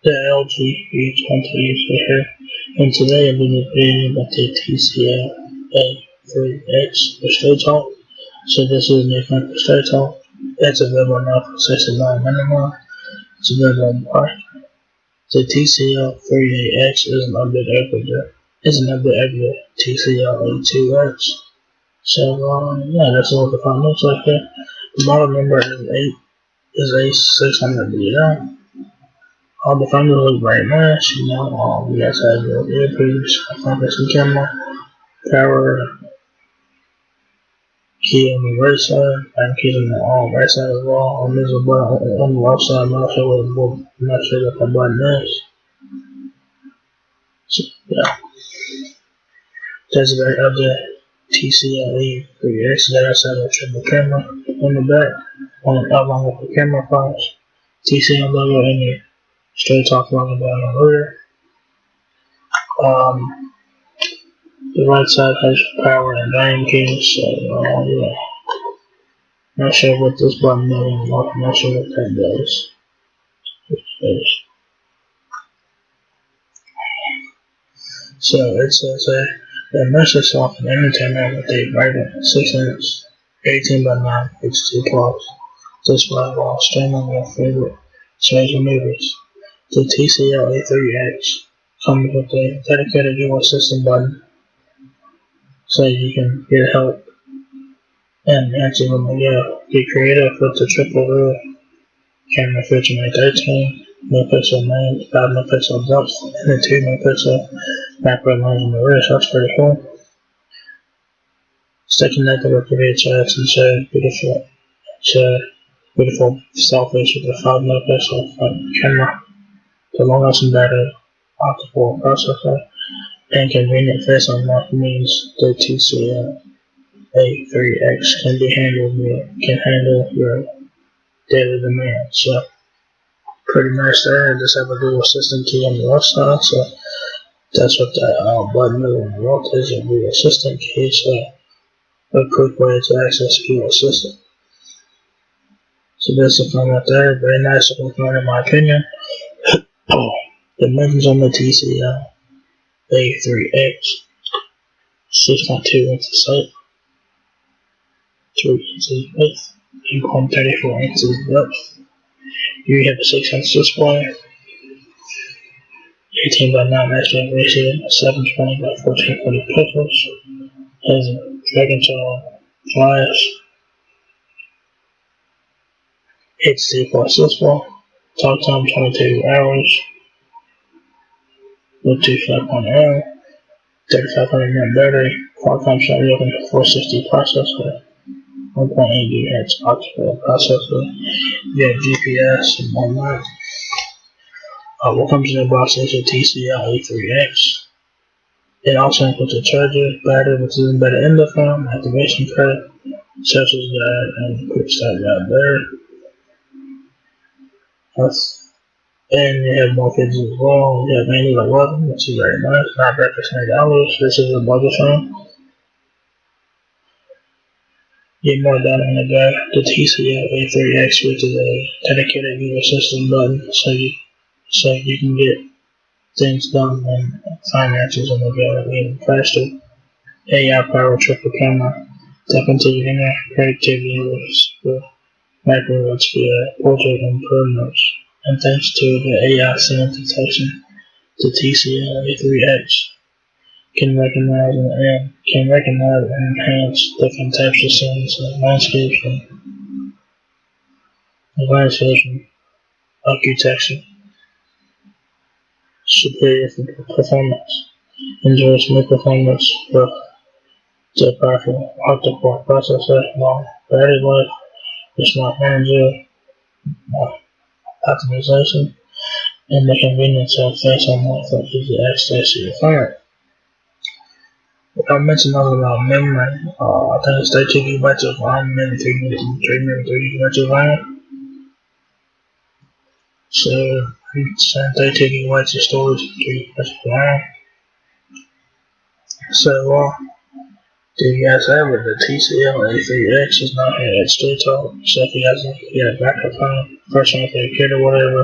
the LG H1 here, and today I'm going to be about the TCL A3X for Straight Talk. So this is a new phone for Straight Talk. It's available now for $69.99. It's available on the market. The TCL A3X is an update over the TCL A2X. So yeah, that's what the phone looks like here. The model number is A600DL. All the phones look very nice, you know. You guys have your earpiece, front-facing camera, power key on the right side, and keys on the right side as well. And there's a button on the left side. I'm not sure what the button is. So yeah, that's a very update TCL A3X. That has a triple camera on the back, along with the camera flash, TCL logo, and your Straight Talk logo down the rear. The right side has power and volume keys, so yeah. Not sure what this button does anymore. I'm not sure what that does. So it says immerse yourself in entertainment with a vibrant 6-inch 18:9 HD plus display while streaming your favorite shows and movies. The TCL A3X comes with a dedicated dual system button, so you can get help and answer when they go. Get creative with the triple rear camera featuring a 13-megapixel main, 5-megapixel depth, and a 2-megapixel macro lens in the rear. So that's pretty cool. Stay connected with the VHS and show beautiful selfies with a 5-megapixel front camera. The longest embedded octa-core processor and convenient face unlock means the TCL A3X can handle your daily demands. So pretty nice there. Just have a dual system key on the left side, so that's what that button is on the left is, a dual system key. So a quick way to access dual system. So there's the phone right there. Very nice looking phone in my opinion. Dimensions on the TCL A3X: 6.2 inches height, 3 inches width, 8.34 inches depth. You have a 6-inch display, 18:9 aspect ratio, 720 by 1440 pixels, has a Dragon flash, HD plus display, talk time 22 hours, Bluetooth 5.0, 3500 mAh battery, Qualcomm Snapdragon 460 processor, 1.8 GHz octa-core processor. You have GPS and whatnot. What comes in the box is a TCL A3X. It also includes a charger, battery, which is embedded in the phone, activation card, services guide, and quick start guide there. And you have more features as well. You have Android 11, which is very nice. Not bad for $20. This is a budget phone. Get more done on the go. The TCL A3X, which is a dedicated dual system button, so you can get things done and finances on the go even faster. AI powered triple camera, tap into your inner creativity with microwaves via portrait improvements. And thanks to the AI scene detection, the TCL A3X can recognize and enhance different types of scenes like landscapes and architecture. Superior performance. Enjoy smooth performance with the powerful octa-core processor, long battery life, the smart manager, optimization, and the convenience of face unlock for easy access to your phone. I mentioned about memory. I think it's 32 gigabytes of RAM, maybe 3 gigabytes of RAM. So it's 32 gigabytes of storage, 3 gigabytes of RAM. So there you guys have it. The TCL A3X is not here at Straight Talk. So if you guys get a backup phone, first one if you kid or whatever,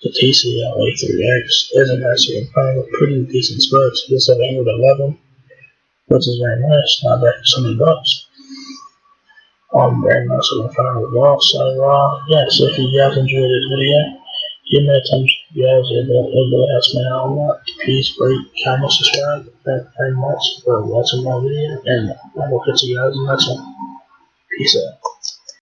The TCL A3X isn't actually coming with pretty decent specs. This is 711, which is very nice. Not bad for $70. Very nice looking phone as well. So yes, if you guys enjoyed this video, give me a thumbs up if you guys. It really helps me out a lot. Please rate, comment, subscribe. Thank you very much for watching my video, and I will catch you guys in the next one. Peace out.